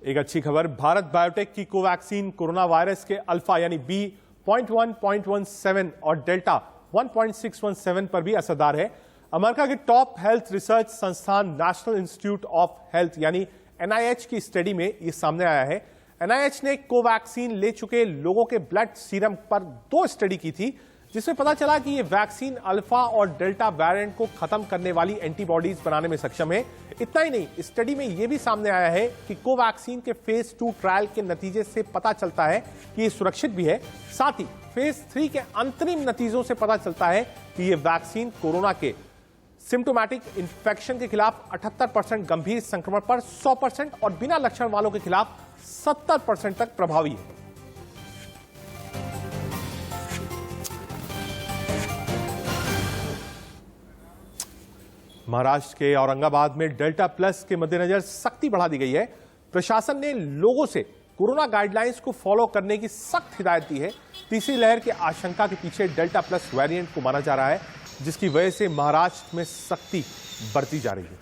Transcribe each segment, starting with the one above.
एक अच्छी खबर, भारत बायोटेक की कोवैक्सीन कोरोना वायरस के अल्फा यानी B.1.17 और डेल्टा 1.617 पर भी असरदार है। अमेरिका के टॉप हेल्थ रिसर्च संस्थान नेशनल इंस्टीट्यूट ऑफ हेल्थ यानी NIH की स्टडी में यह सामने आया है। NIH ने कोवैक्सीन ले चुके लोगों के ब्लड सीरम पर 2 स्टडी की थी, जिसमें पता चला कि ये वैक्सीन अल्फा और डेल्टा वेरिएंट को खत्म करने वाली एंटीबॉडीज बनाने में सक्षम है। इतना ही नहीं, इस स्टडी में यह भी सामने आया है कि कोवैक्सीन के फेज 2 ट्रायल के नतीजे से पता चलता है कि ये सुरक्षित भी है। साथ ही फेज 3 के अंतरिम नतीजों से पता चलता है कि ये वैक्सीन कोरोना के सिम्टोमैटिक इंफेक्शन के खिलाफ 78%, गंभीर संक्रमण पर 100% और बिना लक्षण वालों के खिलाफ 70% तक प्रभावी है। महाराष्ट्र के औरंगाबाद में डेल्टा प्लस के मद्देनजर सख्ती बढ़ा दी गई है। प्रशासन ने लोगों से कोरोना गाइडलाइंस को फॉलो करने की सख्त हिदायत दी है। तीसरी लहर की आशंका के पीछे डेल्टा प्लस वेरिएंट को माना जा रहा है, जिसकी वजह से महाराष्ट्र में सख्ती बढ़ती जा रही है।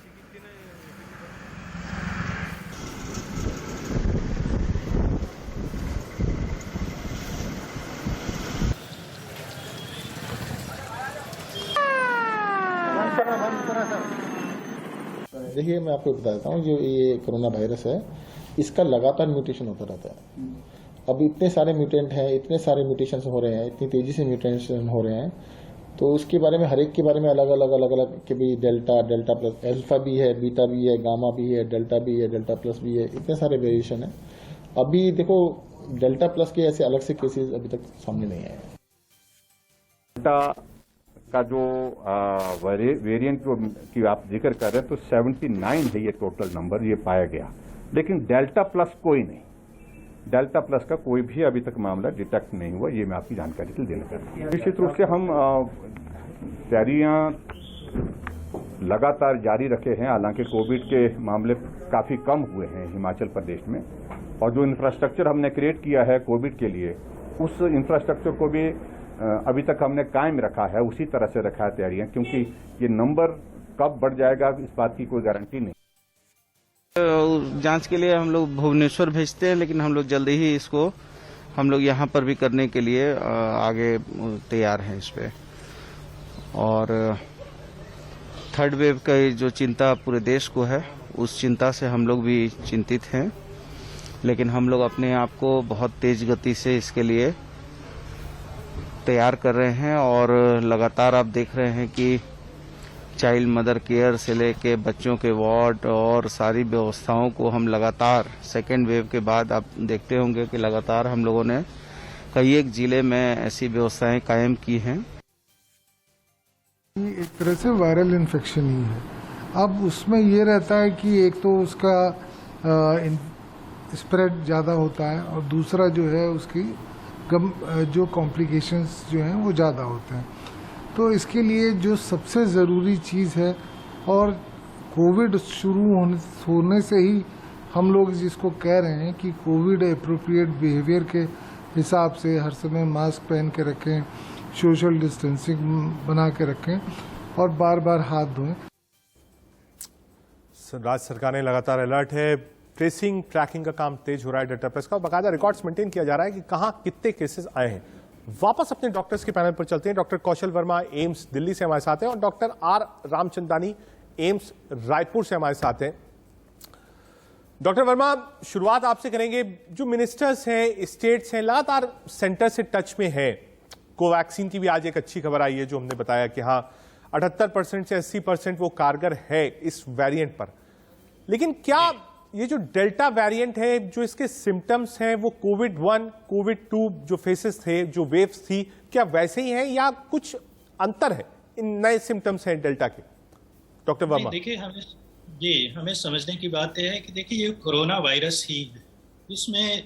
देखिए, मैं आपको बताता हूँ, जो ये कोरोना वायरस है, इसका लगातार म्यूटेशन होता रहता है। अब इतने सारे म्यूटेंट हैं, इतने सारे म्यूटेशन हो रहे हैं, इतनी तेजी से म्यूटेशन हो रहे हैं, तो उसके बारे में हर एक के बारे में अलग अलग के भी डेल्टा प्लस, अल्फा भी है, बीटा भी है, गामा भी है, डेल्टा भी है, डेल्टा प्लस भी है, इतने सारे वेरिएशन है। अभी देखो, डेल्टा प्लस के ऐसे अलग से केसेस अभी तक सामने नहीं आए। डेल्टा का जो वेरिएंट की आप जिक्र कर रहे हैं, तो 79 है ये टोटल नंबर, ये पाया गया। लेकिन डेल्टा प्लस कोई नहीं, डेल्टा प्लस का कोई भी अभी तक मामला डिटेक्ट नहीं हुआ। ये मैं आपकी जानकारी के लिए देना चाहता हूं। निश्चित रूप से हम तैयारियां लगातार जारी रखे हैं। हालांकि कोविड के मामले काफी कम हुए हैं हिमाचल प्रदेश में, और जो इंफ्रास्ट्रक्चर हमने क्रिएट किया है कोविड के लिए, उस इंफ्रास्ट्रक्चर को भी अभी तक हमने कायम रखा है, उसी तरह से रखा है तैयारियां, क्योंकि ये नंबर कब बढ़ जाएगा इस बात की कोई गारंटी नहीं। जांच के लिए हम लोग भुवनेश्वर भेजते हैं, लेकिन हम लोग जल्दी ही इसको हम लोग यहाँ पर भी करने के लिए आगे तैयार हैं इस पे। और थर्ड वेव का जो चिंता पूरे देश को है, उस चिंता से हम लोग भी चिंतित हैं, लेकिन हम लोग अपने आप को बहुत तेज गति से इसके लिए तैयार कर रहे हैं। और लगातार आप देख रहे हैं कि चाइल्ड मदर केयर से लेके बच्चों के वार्ड और सारी व्यवस्थाओं को हम लगातार सेकेंड वेव के बाद आप देखते होंगे कि लगातार हम लोगों ने कई एक जिले में ऐसी व्यवस्थाएं कायम की हैं। एक तरह से वायरल इन्फेक्शन ही है। अब उसमें ये रहता है कि एक तो उसका स्प्रेड ज़्यादा होता है, और दूसरा जो है उसकी जो कॉम्प्लिकेशंस जो हैं वो ज़्यादा होते हैं। तो इसके लिए जो सबसे ज़रूरी चीज़ है, और कोविड शुरू होने से ही हम लोग जिसको कह रहे हैं कि कोविड एप्रोप्रिएट बिहेवियर के हिसाब से हर समय मास्क पहन के रखें, सोशल डिस्टेंसिंग बना के रखें, और बार बार हाथ धोएं। राज्य सरकार ने लगातार अलर्ट है। ट्रेसिंग ट्रैकिंग का काम तेज हो रहा है डेल्टा प्लस का, बाकायदा रिकॉर्ड्स मेंटेन किया जा रहा है कि कहां कितने केसेस आए हैं। वापस अपने डॉक्टर्स के पैनल पर चलते हैं। डॉक्टर कौशल वर्मा एम्स दिल्ली से हमारे साथ हैं, और doctor R Ramchandani AIIMS Raipur से हमारे साथ हैं। डॉक्टर वर्मा, शुरुआत आपसे करेंगे। जो मिनिस्टर्स हैं, स्टेट्स हैं, लगातार सेंटर से टच में है। कोवैक्सीन की भी आज एक अच्छी खबर आई है, जो हमने बताया कि हाँ 78% से 80% वो कारगर है इस वेरिएंट पर। लेकिन क्या ये जो डेल्टा वेरिएंट है, जो इसके सिम्टम्स हैं, वो कोविड 1, कोविड 2 जो फेसेस थे, जो वेव्स थी, क्या वैसे ही हैं या कुछ अंतर है इन नए सिम्टम्स हैं डेल्टा के? डॉक्टर वर्मा। देखिए, हमें समझने की बात यह है कि देखिए, ये कोरोना वायरस ही है, इसमें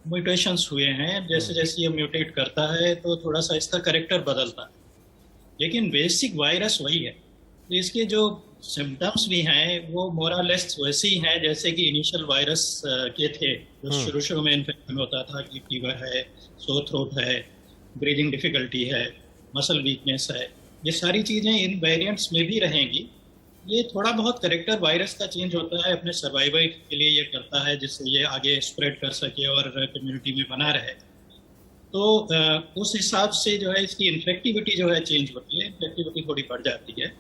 म्यूटेशंस हुए हैं। जैसे जैसे ये म्यूटेट करता है तो थोड़ा सा इसका कैरेक्टर बदलता है, लेकिन बेसिक वायरस वही है। तो इसके जो सिम्टम्स भी हैं वो मोरालेस वैसे ही हैं जैसे कि इनिशियल वायरस के थे, जो शुरू में इन्फेक्शन होता था, कि फीवर है, सोर थ्रोट है, ब्रीदिंग डिफिकल्टी है, मसल वीकनेस है। ये सारी चीज़ें इन वेरिएंट्स में भी रहेंगी, ये थोड़ा बहुत कैरेक्टर वायरस का चेंज होता है, अपने सर्वाइवल के लिए ये करता है जिससे ये आगे स्प्रेड कर सके और कम्युनिटी में बना रहे। तो उस हिसाब से जो है इसकी इन्फेक्टिविटी जो है चेंज होती है, इन्फेक्टिविटी थोड़ी बढ़ जाती है।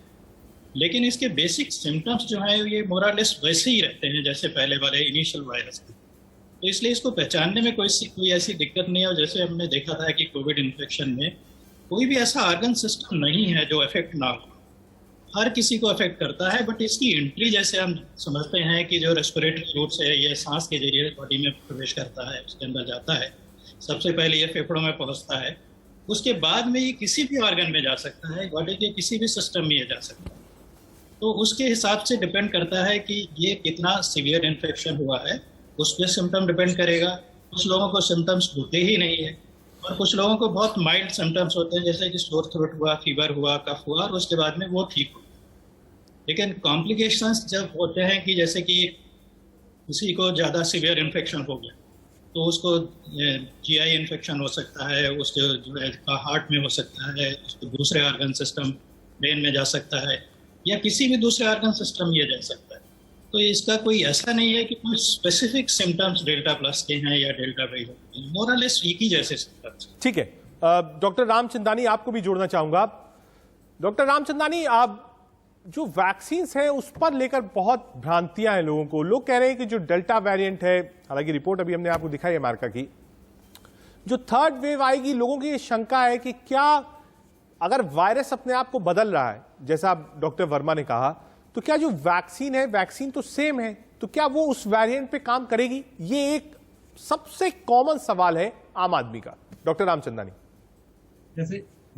लेकिन इसके बेसिक सिम्टम्स जो है ये मोरलेस वैसे ही रहते हैं जैसे पहले वाले इनिशियल वायरस के। तो इसलिए इसको पहचानने में कोई ऐसी दिक्कत नहीं है। और जैसे हमने देखा था कि कोविड इन्फेक्शन में कोई भी ऐसा ऑर्गन सिस्टम नहीं है जो अफेक्ट ना हो, हर किसी को अफेक्ट करता है। बट इसकी एंट्री जैसे हम समझते हैं कि जो रेस्पिरेटरी रूट से ये सांस के जरिए बॉडी में प्रवेश करता है, उसके अंदर जाता है, सबसे पहले ये फेफड़ों में पहुंचता है, उसके बाद में ये किसी भी ऑर्गन में जा सकता है, बॉडी के किसी भी सिस्टम में ये जा सकता है। तो उसके हिसाब से डिपेंड करता है कि ये कितना सीवियर इन्फेक्शन हुआ है, उस पर सिम्टम डिपेंड करेगा। कुछ लोगों को सिम्टम्स होते ही नहीं है और कुछ लोगों को बहुत माइल्ड सिम्टम्स होते हैं, जैसे कि सोर थ्रोट हुआ, फीवर हुआ, कफ हुआ और उसके बाद में वो ठीक हो। लेकिन कॉम्प्लिकेशंस जब होते हैं कि जैसे कि किसी को ज़्यादा सीवियर इन्फेक्शन हो गया तो उसको जीआई इन्फेक्शन हो सकता है, उसके जो है हार्ट में हो सकता है, उसको दूसरे ऑर्गन सिस्टम ब्रेन में जा सकता है या किसी भी दूसरे ऑर्गन सिस्टम ये जा सकता है। तो इसका कोई ऐसा नहीं है कि कोई स्पेसिफिक सिम्टम्स डेल्टा प्लस के हैं या डेल्टा वाई, मोरलेस एक ही जैसे सिम्टम्स। ठीक है, डॉक्टर रामचंदानी आपको भी जोड़ना चाहूंगा। डॉक्टर रामचंदानी, आप जो वैक्सीन्स हैं उस पर लेकर बहुत भ्रांतियां हैं लोगों को। लोग कह रहे हैं कि जो डेल्टा वेरिएंट है, हालांकि रिपोर्ट अभी हमने आपको दिखाई अमेरिका की, जो थर्ड वेव आएगी, लोगों की ये शंका है कि क्या अगर वायरस अपने आप को बदल रहा है, जैसा डॉक्टर वर्मा ने कहा, तो क्या जो वैक्सीन है, वैक्सीन तो सेम है, तो क्या वो उस वेरिएंट पे काम करेगी? ये एक सबसे कॉमन सवाल है आम आदमी का। डॉक्टर रामचंदानी,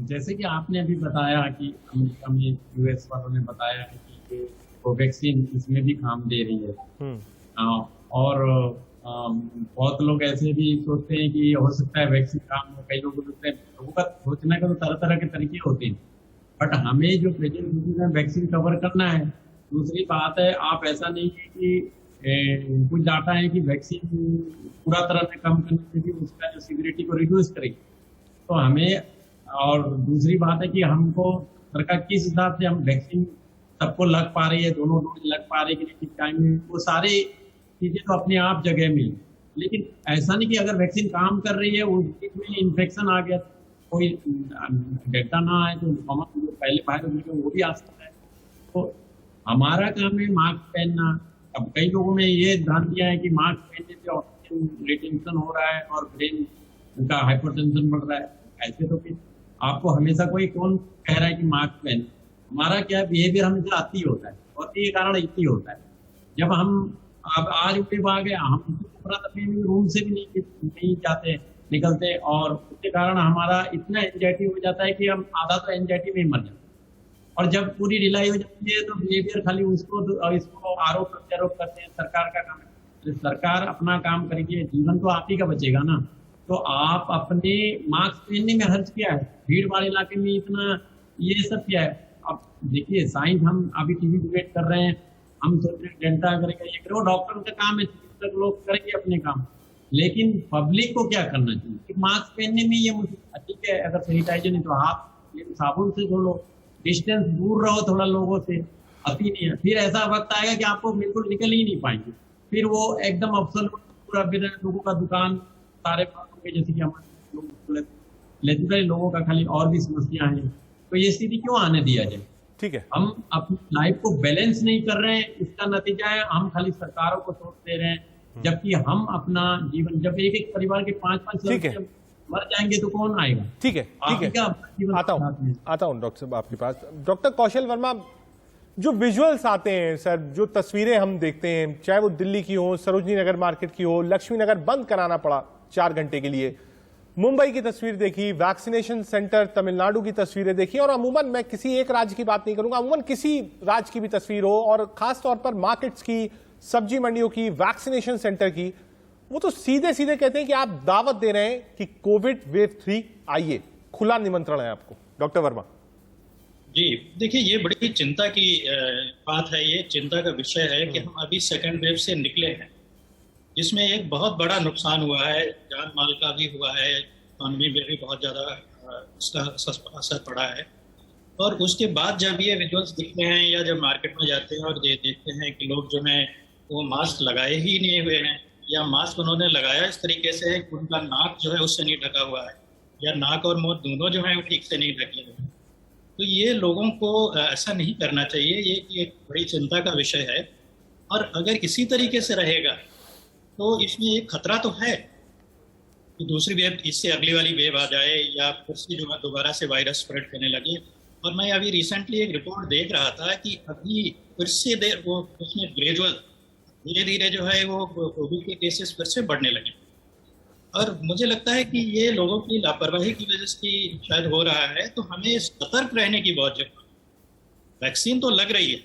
जैसे कि आपने अभी बताया कि अमेरिका में यूएस वालों ने बताया है कि कोवैक्सीन इसमें भी काम दे रही है। और बहुत लोग ऐसे भी सोचते हैं कि हो सकता है वैक्सीन काम हो। कई लोगों का सोचने का तो तरह तरह के तरीके होते हैं, बट हमें जो प्रेजेंट में वैक्सीन कवर करना है। दूसरी बात है, आप ऐसा नहीं है कि कुछ डाटा है कि वैक्सीन पूरा तरह से कम करने से भी उसका जो सिवियरिटी को रिड्यूस करेगी। तो हमें, और दूसरी बात है कि हमको सरकार किस हिसाब से हम वैक्सीन सबको लग पा रही है, दोनों डोज लग पा रही है कि नहीं टाइम में, वो सारी चीजें तो अपने आप जगह में। लेकिन ऐसा नहीं कि अगर वैक्सीन काम कर रही है उसमें इन्फेक्शन आ गया, कोई डेल्टा ना आए तो कॉमन पहले वायरस वो भी आ सकता है। तो हमारा काम है मास्क पहनना। अब कई लोगों में ये भ्रांतियां है कि मास्क पहनने से ऑक्सीजन रिटेंशन हो रहा है और ब्रेन का हाइपरटेंशन बढ़ रहा है। ऐसे तो फिर आपको हमेशा कौन कह रहा है कि मास्क पहने? हमारा क्या बिहेवियर हमेशा आती होता है और ये कारण इतनी होता है। जब हम अब आज उठे आ गए, हम रूम से भी नहीं जाते, निकलते, और उसके कारण हमारा इतना एंजाइटी हो जाता है कि हम आधा तो एंजाइटी में ही मर जाते हैं। और जब पूरी ढिलाई हो जाती है तो बिहेवियर खाली इसको आरोप प्रत्यारोप करते हैं। सरकार का काम है, सरकार अपना काम करेगी, जीवन तो आप ही का बचेगा ना। तो आप अपने मास्क पहनने में हर्ज क्या है? भीड़ वाले इलाके में इतना ये सब क्या है? अब देखिए, साइंस हम अभी टीवी डिबेट कर रहे हैं, हम सोच रहे हैं डेल्टा करेगा, ये करो, डॉक्टर का काम है, चिकित्सक लोग करेंगे अपने काम। लेकिन पब्लिक को क्या करना चाहिए कि मास्क पहनने में ये ठीक है, अगर सैनिटाइजर है तो हाथ साबुन से धो लो, डिस्टेंस दूर रहो थोड़ा लोगों से, अति नहीं है। फिर ऐसा वक्त आएगा कि आपको बिल्कुल निकल ही नहीं पाएंगे, फिर वो एकदम अब्सोल्यूट पूरा लोगों का दुकान सारे जैसे कि हमारे लोगों का खाली और भी समस्या है। तो ये स्थिति क्यों आने दिया जाए? ठीक है, हम अपनी लाइफ को बैलेंस नहीं कर रहे हैं, इसका नतीजा है हम खाली सरकारों को दोष दे रहे हैं, जबकि हम अपना जीवन, जब एक परिवार के 5-5 सदस्य मर जाएंगे तो कौन आएगा? ठीक है, आता हूं डॉक्टर साहब आपके पास। डॉक्टर कौशल वर्मा, जो विजुअल्स आते हैं सर, जो तस्वीरें हम देखते हैं, चाहे वो दिल्ली की हो, सरोजनी नगर मार्केट की हो, लक्ष्मी नगर बंद कराना पड़ा 4 घंटे के लिए, मुंबई की तस्वीर देखी, वैक्सीनेशन सेंटर तमिलनाडु की तस्वीरें देखी, और अमूमन मैं किसी एक राज्य की बात नहीं करूंगा, अमूमन किसी राज्य की भी तस्वीर हो, और खास तौर पर मार्केट्स की, सब्जी मंडियों की, वैक्सीनेशन सेंटर की, वो तो सीधे सीधे कहते हैं कि आप दावत दे रहे हैं कि कोविड वेव 3 आइए, खुला निमंत्रण है आपको। डॉक्टर वर्मा जी, देखिए, ये बड़ी चिंता की बात है, ये चिंता का विषय है कि हम अभी सेकेंड वेव से निकले हैं, जिसमें एक बहुत बड़ा नुकसान हुआ है, जान माल का भी हुआ है, इकॉनमी में भी बहुत ज़्यादा उसका असर पड़ा है। और उसके बाद जब ये विजुअल्स दिखते हैं या जब मार्केट में जाते हैं और ये देखते हैं कि लोग जो हैं वो मास्क लगाए ही नहीं हुए हैं, या मास्क उन्होंने लगाया इस तरीके से कि उनका नाक जो है उससे नहीं ढका हुआ है, या नाक और मुंह दोनों जो है वो ठीक से नहीं ढके हुए हैं, तो ये लोगों को ऐसा नहीं करना चाहिए। ये एक बड़ी चिंता का विषय है। और अगर इसी तरीके से रहेगा तो इसमें एक खतरा तो है कि दूसरी वेव, इससे अगली वाली वेव आ जाए या फिर से जो है दोबारा से वायरस स्प्रेड करने लगे। और मैं अभी रिसेंटली एक रिपोर्ट देख रहा था कि अभी फिर से वो उसमें ग्रेजुअल धीरे धीरे जो है वो कोविड के केसेस फिर से बढ़ने लगे। और मुझे लगता है कि ये लोगों की लापरवाही की वजह से शायद हो रहा है। तो हमें सतर्क रहने की बहुत जरूरत है। वैक्सीन तो लग रही है,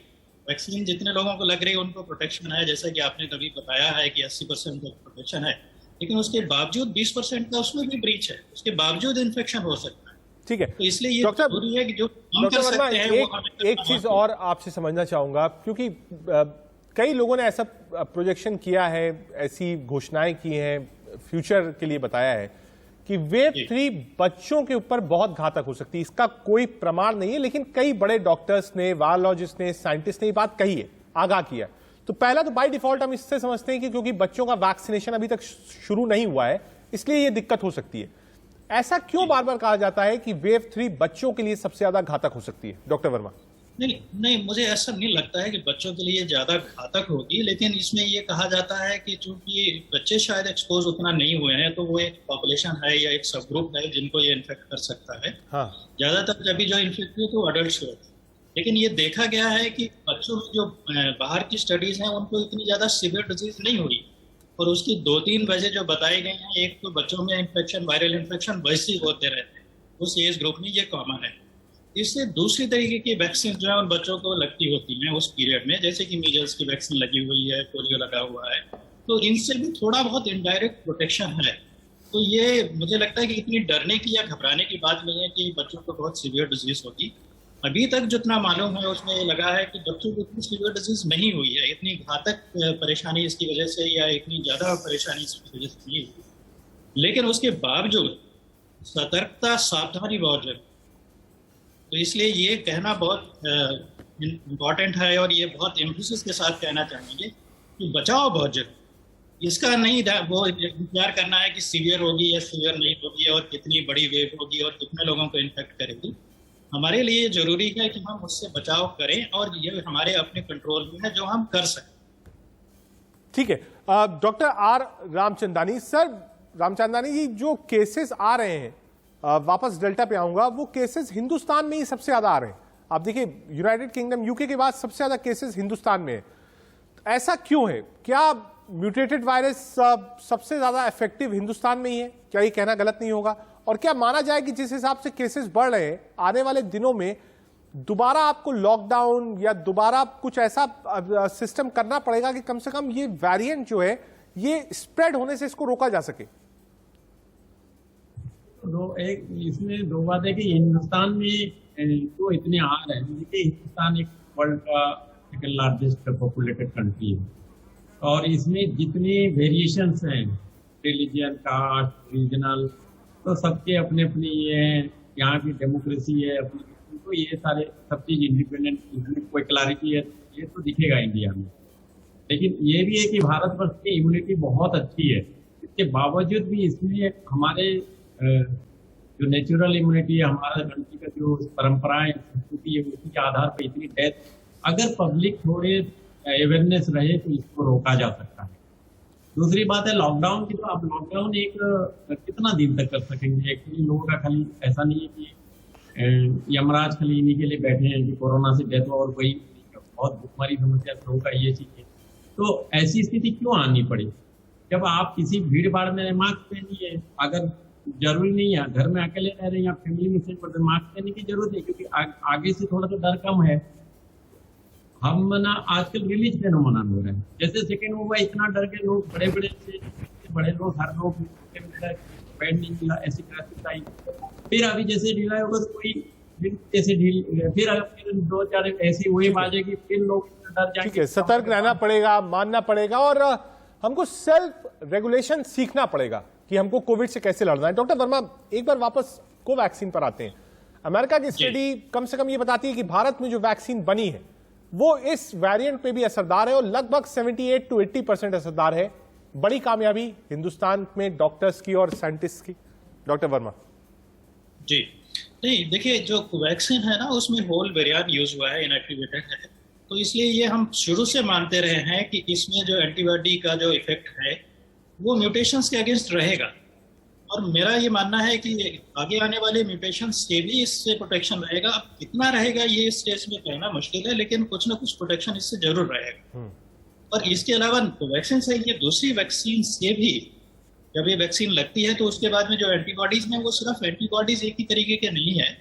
वैक्सीन जितने लोगों को लग रही है उनको प्रोटेक्शन है, जैसा कि आपने तभी बताया है कि 80% का प्रोटेक्शन है, लेकिन उसके बावजूद 20% का उसमें भी ब्रीच है, उसके बावजूद इन्फेक्शन हो सकता है। ठीक है, तो इसलिए ये डॉक्टर जरूरी है कि जो हम कर सकते हैं वो एक चीज और आपसे समझना चाहूंगा, क्योंकि कई लोगों ने ऐसा प्रोजेक्शन किया है, ऐसी घोषणाएं की हैं, फ्यूचर के लिए बताया है कि वेव 3 बच्चों के ऊपर बहुत घातक हो सकती है। इसका कोई प्रमाण नहीं है, लेकिन कई बड़े डॉक्टर्स ने, वायरोलॉजिस्ट ने, साइंटिस्ट ने ये बात कही है, आगाह किया। तो पहला तो बाय डिफॉल्ट हम इससे समझते हैं कि क्योंकि बच्चों का वैक्सीनेशन अभी तक शुरू नहीं हुआ है, इसलिए ये दिक्कत हो सकती है। ऐसा क्यों बार बार कहा जाता है कि वेव 3 बच्चों के लिए सबसे ज्यादा घातक हो सकती है? डॉक्टर वर्मा। नहीं, मुझे ऐसा नहीं लगता है कि बच्चों के लिए ज्यादा घातक होगी, लेकिन इसमें ये कहा जाता है कि चूंकि बच्चे शायद एक्सपोज उतना नहीं हुए हैं, तो वो एक पॉपुलेशन है या एक सब ग्रुप है जिनको ये इन्फेक्ट कर सकता है। हाँ। ज्यादातर जब भी जो इन्फेक्ट हुए तो अडल्ट हुए, लेकिन ये देखा गया है कि बच्चों में जो बाहर की स्टडीज हैं उनको इतनी ज्यादा सीवियर डिजीज नहीं हुई। और उसकी 2-3 वजह जो बताई गई हैं, एक तो बच्चों में इन्फेक्शन, वायरल इन्फेक्शन वैसे ही होते रहते हैं, उस एज ग्रुप में ये कॉमन है। इससे दूसरी तरीके की वैक्सीन जो है उन बच्चों को लगती होती हैं उस पीरियड में, जैसे कि मीजल्स की वैक्सीन लगी हुई है, पोलियो लगा हुआ है, तो इनसे भी थोड़ा बहुत इनडायरेक्ट प्रोटेक्शन है। तो ये मुझे लगता है कि इतनी डरने की या घबराने की बात नहीं है कि बच्चों को बहुत सीवियर डिजीज होगी। अभी तक जितना मालूम है उसमें ये लगा है कि बच्चों को इतनी सीवियर डिजीज नहीं हुई है, इतनी घातक परेशानी इसकी वजह से या इतनी ज्यादा परेशानी इसकी वजह से नहीं हुई। लेकिन उसके बावजूद सतर्कता, सावधानी बहुत जरूरी। तो इसलिए ये कहना बहुत इम्पॉर्टेंट है और ये बहुत एम्फेसिस के साथ कहना चाहेंगे कि बचाव बहुत जरूरी। इसका नहीं वो विचार करना है कि सीवियर होगी या सीवियर नहीं होगी और कितनी बड़ी वेव होगी और कितने लोगों को इन्फेक्ट करेगी। हमारे लिए जरूरी है कि हम उससे बचाव करें और ये हमारे अपने कंट्रोल में है जो हम कर सकते। ठीक है, doctor R Ramchandani sir, Ramchandani ji, जो केसेस आ रहे हैं, वापस डेल्टा पे आऊंगा, वो केसेस हिंदुस्तान में ही सबसे ज्यादा आ रहे हैं। आप देखिए, यूनाइटेड किंगडम, यूके के बाद सबसे ज्यादा केसेस हिंदुस्तान में है। ऐसा क्यों है? क्या म्यूटेटेड वायरस सबसे ज्यादा इफेक्टिव हिंदुस्तान में ही है? क्या ये कहना गलत नहीं होगा? और क्या माना जाए कि जिस हिसाब से केसेस बढ़ रहे हैं, आने वाले दिनों में दोबारा आपको लॉकडाउन या दोबारा कुछ ऐसा सिस्टम करना पड़ेगा कि कम से कम ये वेरिएंट जो है ये स्प्रेड होने से इसको रोका जा सके? इसमें दो बात है कि हिंदुस्तान में जो इतने आ रहे हैं, देखिए हिंदुस्तान एक वर्ल्ड का सेकंड लार्जेस्ट पॉपुलेटेड कंट्री है और इसमें जितने वेरिएशंस हैं, रिलीजियन, कास्ट, रीजनल, तो सबके अपने अपनी ये यहाँ की डेमोक्रेसी है अपनी, तो ये सारे सब चीज इंडिपेंडेंट, इसमें कोई क्लैरिटी है ये तो दिखेगा इंडिया में। लेकिन ये भी है कि भारतवर्ष की इम्यूनिटी बहुत अच्छी है, इसके बावजूद भी इसमें हमारे जो नेचुरल इम्यूनिटी है, हमारा कंट्री का जो परंपराएं, संस्कृति है, उसी के आधार पर इतनी डेथ, अगर पब्लिक थोड़े अवेयरनेस रहे तो इसको रोका जा सकता है। दूसरी बात है लॉकडाउन की, तो आप लॉकडाउन एक कितना दिन तक कर सकेंगे? एक्चुअली लोगों का खाली ऐसा नहीं है कि यमराज खाली इन्हीं के लिए बैठे हैं कि कोरोना से डेथ हो और कोई बहुत भुखमरी समस्या लोगों का ये चीज है। तो ऐसी स्थिति क्यों आनी पड़ी? जब आप किसी भीड़ भाड़ में मास्क पहनिए, अगर जरूरी नहीं है घर में अकेले रह रहे हैं या फैमिली में सिर्फ मास्क पहनने की जरूरत है, क्योंकि आगे से थोड़ा सा डर कम है। हम ना आजकल रिलीज फेनोमेनन हो रहे हैं, जैसे सेकेंड हुआ इतना डर के लोग बड़े लोग हर लोग बैंड नहीं मिला, ऐसी क्राइसिस आई। फिर अभी जैसे ढीला होगा तो कोई जैसे फिर 2-4 ऐसी वही बाजेगी, फिर लोग डर जाएंगे। ठीक है, सतर्क रहना पड़ेगा, मानना पड़ेगा और हमको सेल्फ रेगुलेशन सीखना पड़ेगा कि हमको कोविड से कैसे लड़ना है। डॉक्टर वर्मा, एक बार वापस कोवैक्सीन पर आते हैं। अमेरिका की स्टडी कम से कम ये बताती है कि भारत में जो वैक्सीन बनी है वो इस वेरिएंट पे भी असरदार है और लगभग 78 to 80% असरदार है। बड़ी कामयाबी हिंदुस्तान में डॉक्टर्स की और साइंटिस्ट की। डॉक्टर वर्मा जी, नहीं देखिए, जो कोवैक्सीन है ना उसमें होल वेरिएंट यूज हुआ है, इनएक्टिवेटेड है, तो इसलिए ये हम शुरू से मानते रहे हैं कि इसमें जो एंटीबॉडी का जो इफेक्ट है वो म्यूटेशंस के अगेंस्ट रहेगा। और मेरा ये मानना है कि आगे आने वाले म्यूटेशंस के भी इससे प्रोटेक्शन रहेगा। अब कितना रहेगा ये इस स्टेज में कहना मुश्किल है, लेकिन कुछ ना कुछ प्रोटेक्शन इससे जरूर रहेगा। और इसके अलावा कोवैक्सीन से ये दूसरी वैक्सीन से भी जब ये वैक्सीन लगती है तो उसके बाद में जो एंटीबॉडीज हैं वो सिर्फ एंटीबॉडीज एक ही तरीके के नहीं है,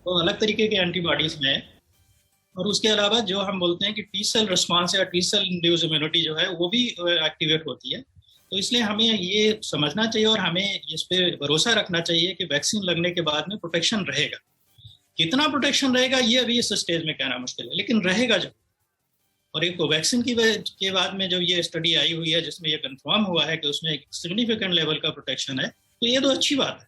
वो अलग तरीके के एंटीबॉडीज में। और उसके अलावा जो हम बोलते हैं कि टी सेल रिस्पॉन्स या टी सेल इंड्यूस इम्यूनिटी जो है वो भी एक्टिवेट होती है। तो इसलिए हमें ये समझना चाहिए और हमें इस पे भरोसा रखना चाहिए कि वैक्सीन लगने के बाद में प्रोटेक्शन रहेगा। कितना प्रोटेक्शन रहेगा ये अभी इस स्टेज में कहना मुश्किल है, लेकिन रहेगा जब। और एक कोवैक्सीन के बाद में जो ये स्टडी आई हुई है जिसमें ये कंफर्म हुआ है कि उसमें एक सिग्निफिकेंट लेवल का प्रोटेक्शन है, तो ये तो अच्छी बात है।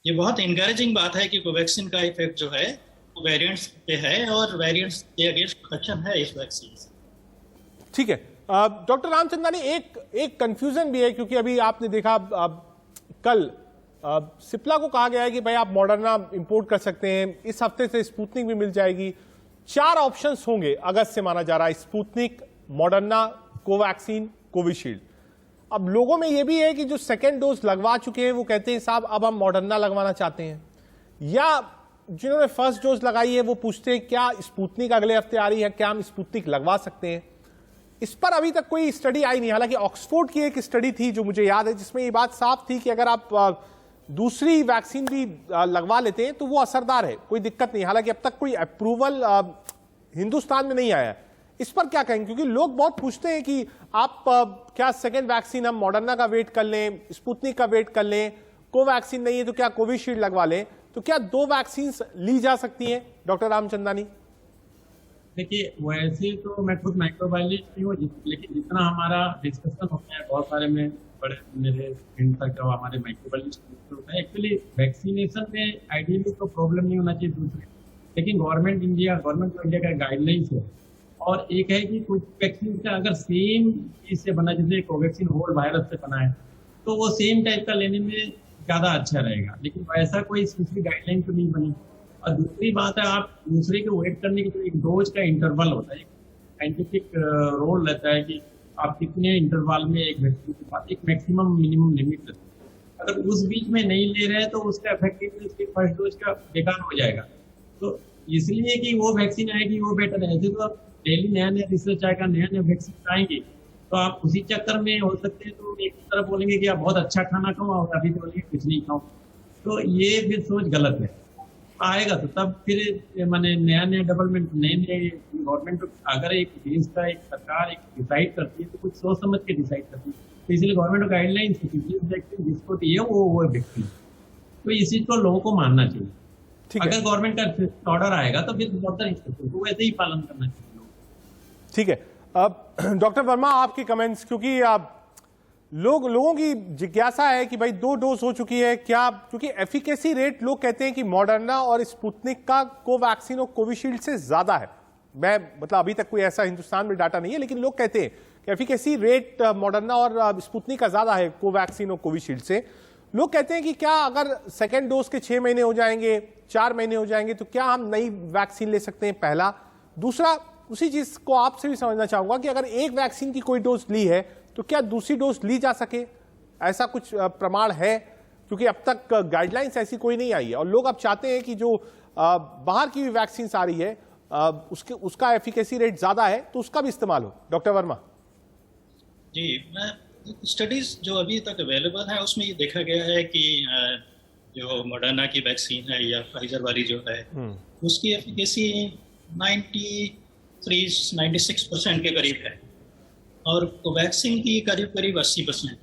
ये बहुत इनकरेजिंग बात है कि कोवैक्सीन का इफेक्ट जो है वो वेरिएंट्स पे है और वेरिएंट्स के अगेंस्ट प्रोटेक्शन है इस वैक्सीन से। ठीक है। डॉक्टर रामचंदानी, एक कंफ्यूजन भी है क्योंकि अभी आपने देखा कल सिप्ला को कहा गया है कि भाई आप मॉडर्ना इंपोर्ट कर सकते हैं, इस हफ्ते से स्पुतनिक भी मिल जाएगी। 4 ऑप्शंस होंगे अगस्त से माना जा रहा है, स्पुतनिक, मॉडर्ना, कोवैक्सीन, कोविशील्ड। अब लोगों में यह भी है कि जो सेकेंड डोज लगवा चुके हैं वो कहते हैं साहब अब हम मॉडर्ना लगवाना चाहते हैं, या जिन्होंने फर्स्ट डोज लगाई है वो पूछते हैं क्या स्पुतनिक अगले हफ्ते आ रही है, क्या हम स्पुतनिक लगवा सकते हैं। इस पर अभी तक कोई स्टडी आई नहीं। हालांकि ऑक्सफोर्ड की एक स्टडी थी जो मुझे याद है जिसमें ये बात साफ थी कि अगर आप दूसरी वैक्सीन भी लगवा लेते हैं तो वो असरदार है, कोई दिक्कत नहीं। हालांकि अब तक कोई अप्रूवल हिंदुस्तान में नहीं आया है। इस पर क्या कहेंगे, क्योंकि लोग बहुत पूछते हैं कि आप क्या सेकेंड वैक्सीन हम मॉडर्ना का वेट कर लें, स्पुतनिक का वेट कर लें, कोवैक्सीन नहीं है तो क्या कोविशील्ड लगवा लें, तो क्या 2 वैक्सीन ली जा सकती हैं? डॉक्टर रामचंदानी देखिए, वैसे तो मैं खुद माइक्रोबायोलॉजिस्ट नहीं हूँ, लेकिन जितना हमारा डिस्कशन होता है बहुत सारे में बड़े मेरे फ्रेंड तक हमारे माइक्रोबायोलॉजिस्ट होता है। एक्चुअली वैक्सीनेशन में आइडियली तो प्रॉब्लम नहीं होना चाहिए दूसरे, लेकिन गवर्नमेंट ऑफ इंडिया का गाइडलाइंस है। और एक है कि कुछ वैक्सीन का अगर सेम चीज से बना, जैसे कोवैक्सीन होल वायरस से बना है, तो वो सेम टाइप का लेने में ज्यादा अच्छा रहेगा, लेकिन वैसा कोई स्पेसिफिक गाइडलाइन तो नहीं बनी। और दूसरी बात है, आप दूसरे के वेट करने की जो एक डोज का इंटरवल होता है, साइंटिफिक रोल रहता है कि आप कितने इंटरवल में एक वैक्सीन के बाद एक मैक्सिमम मिनिमम लिमिट रहती है। अगर उस बीच में नहीं ले रहे हैं तो उसका इफेक्टिवनेस के फर्स्ट डोज का बेकार हो जाएगा। तो इसलिए कि वो वैक्सीन आएगी वो बेटर है। ऐसे तो डेली नया नया रिसर्च आएगा, नया नया वैक्सीन आएंगे, तो आप उसी चक्कर में हो सकते हैं तो एक तरफ बोलेंगे कि आप बहुत अच्छा खाना खाओ और अभी बोलेंगे कुछ नहीं खाओ, तो ये फिर सोच गलत है। आएगा तो तब फिर माने नया नया डेवलपमेंट, नए नए गवर्नमेंट अगर एक देश का एक सरकार एक डिसाइड करती है तो कुछ सोच समझ के डिसाइड करती है। तो इसलिए गवर्नमेंट गाइडलाइंस जिसको दिए वो व्यक्ति, तो इस चीज को लोगों को मानना चाहिए। अगर गवर्नमेंट का ऑर्डर आएगा तो फिर तो वैसे ही पालन करना चाहिए। ठीक है। अब डॉक्टर वर्मा, आपके कमेंट्स, क्योंकि लोगों की जिज्ञासा है कि भाई 2 डोज हो चुकी है क्या, क्योंकि एफिकेसी रेट लोग कहते हैं कि मॉडर्ना और स्पुतनिक का कोवैक्सीन और कोविशील्ड से ज्यादा है। मैं मतलब अभी तक कोई ऐसा हिंदुस्तान में डाटा नहीं है, लेकिन लोग कहते हैं कि एफिकेसी रेट मॉडर्ना और स्पुतनिक का ज्यादा है कोवैक्सीन और कोविशील्ड से। लोग कहते हैं कि क्या अगर सेकेंड डोज के 6 महीने हो जाएंगे, 4 महीने हो जाएंगे, तो क्या हम नई वैक्सीन ले सकते हैं? पहला। दूसरा, उसी चीज को आपसे भी समझना चाहूंगा कि अगर एक वैक्सीन की कोई डोज ली है तो क्या दूसरी डोज ली जा सके, ऐसा कुछ प्रमाण है? क्योंकि अब तक गाइडलाइंस ऐसी कोई नहीं आई है और लोग अब चाहते हैं कि जो बाहर की वैक्सीन आ रही है उसका एफिकेसी रेट ज्यादा है तो उसका भी इस्तेमाल हो। डॉक्टर वर्मा जी, मैं स्टडीज जो अभी तक अवेलेबल है उसमें ये देखा गया है कि जो मॉडर्ना की वैक्सीन है या फाइजर वाली जो है उसकी एफिकेसी 96% के करीब है और कोवैक्सीन की करीब 80%।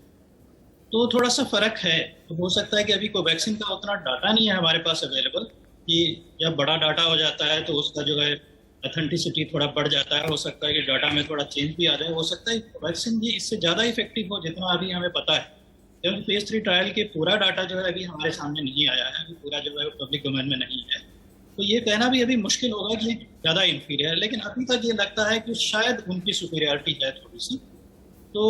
तो थोड़ा सा फर्क है। तो हो सकता है कि अभी कोवैक्सीन का उतना डाटा नहीं है हमारे पास अवेलेबल, कि जब बड़ा डाटा हो जाता है तो उसका जो है ऑथेंटिसिटी थोड़ा बढ़ जाता है। हो सकता है कि डाटा में थोड़ा चेंज भी आ जाए। हो सकता है कोवैक्सीन भी इससे ज़्यादा इफेक्टिव हो जितना अभी हमें पता है। क्योंकि फेज 3 ट्रायल के पूरा डाटा जो है अभी हमारे सामने नहीं आया है, अभी पूरा जो है पब्लिक डोमेन में नहीं है, तो ये कहना भी अभी मुश्किल होगा कि ज़्यादा इन्फीरियर है। लेकिन अभी तक ये लगता है कि शायद उनकी सुपीरियरिटी है थोड़ी सी। तो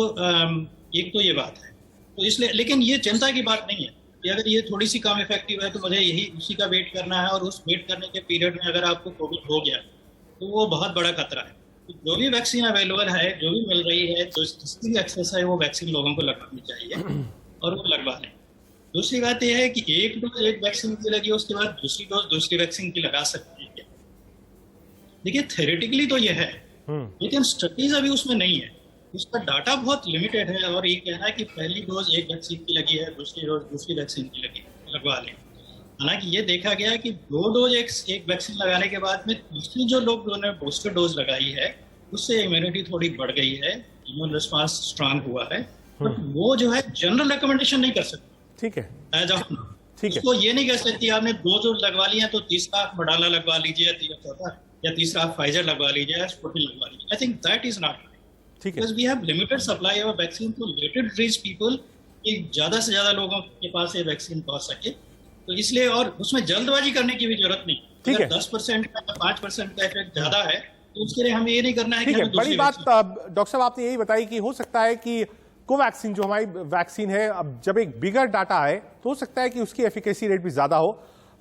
एक तो ये बात है, तो इसलिए, लेकिन ये चिंता की बात नहीं है कि अगर ये थोड़ी सी कम इफेक्टिव है तो मुझे यही उसी का वेट करना है, और उस वेट करने के पीरियड में अगर आपको कोविड हो गया तो वो बहुत बड़ा खतरा है। तो जो भी वैक्सीन अवेलेबल है, जो भी मिल रही है, तो जिसकी भी एक्सेस है, वो वैक्सीन लोगों को लगवानी चाहिए और वो लगवा लें। दूसरी बात यह है कि एक डोज एक वैक्सीन की लगी, उसके बाद दूसरी डोज दूसरी वैक्सीन की लगा सकते हैं। देखिए थ्योरेटिकली तो ये है, लेकिन स्टडीज अभी उसमें नहीं है, उसका डाटा बहुत लिमिटेड है। और ये कहना है कि पहली डोज एक वैक्सीन की लगी है, दूसरी डोज दूसरी वैक्सीन की लगी, लगवा लें। हालांकि ये देखा गया कि 2 डोज एक वैक्सीन लगाने के बाद में दूसरी जो लोगों ने बूस्टर डोज लगाई है, उससे इम्यूनिटी थोड़ी बढ़ गई है, इम्यून रिस्पांस स्ट्रांग हुआ है, बट वो जो है जनरल रिकमेंडेशन नहीं कर सकती। ठीक है, एज ऑफ ठीक है, उसको ये नहीं कह सकती आपने 2 डोज लगवा ली है तो तीसरा आप मडाला लगवा लीजिए, या तीसरा आप फाइजर लगवा लीजिए, या स्पुतनिक लगवा लीजिए। I think that is not ठीक है। Because we have limited supply of vaccine to limited reach people, कि ज्यादा से ज्यादा लोगों के पास ये वैक्सीन पहुंच सके। तो इसलिए, और उसमें जल्दबाजी करने की भी जरूरत नहीं। ठीक है। 10% का 5% का इफेक्ट ज्यादा है, तो उसके लिए हमें ये नहीं करना है कि ठीक है, हमें बड़ी दूसरी बात वैक्सीन- डॉक्टर साहब आपने यही बताई कि हो सकता है कि कोवैक्सीन जो हमारी वैक्सीन है, अब जब एक बिगर डाटा आए तो हो सकता है कि उसकी एफिकेसी रेट भी ज्यादा हो।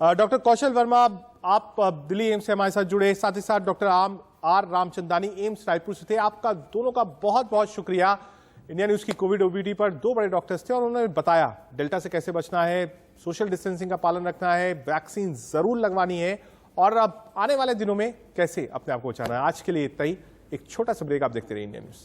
डॉक्टर कौशल वर्मा, आप दिल्ली एम्स से हमारे साथ जुड़े, साथ ही साथ doctor R Ramchandani AIIMS Raipur से थे। आपका दोनों का बहुत बहुत शुक्रिया। इंडिया न्यूज की कोविड ओबीडी पर 2 बड़े डॉक्टर्स थे और उन्होंने बताया डेल्टा से कैसे बचना है, सोशल डिस्टेंसिंग का पालन रखना है, वैक्सीन जरूर लगवानी है, और अब आने वाले दिनों में कैसे अपने आप को बचाना है। आज के लिए इतना ही, एक छोटा सा ब्रेक, आप देखते रहिए इंडिया न्यूज।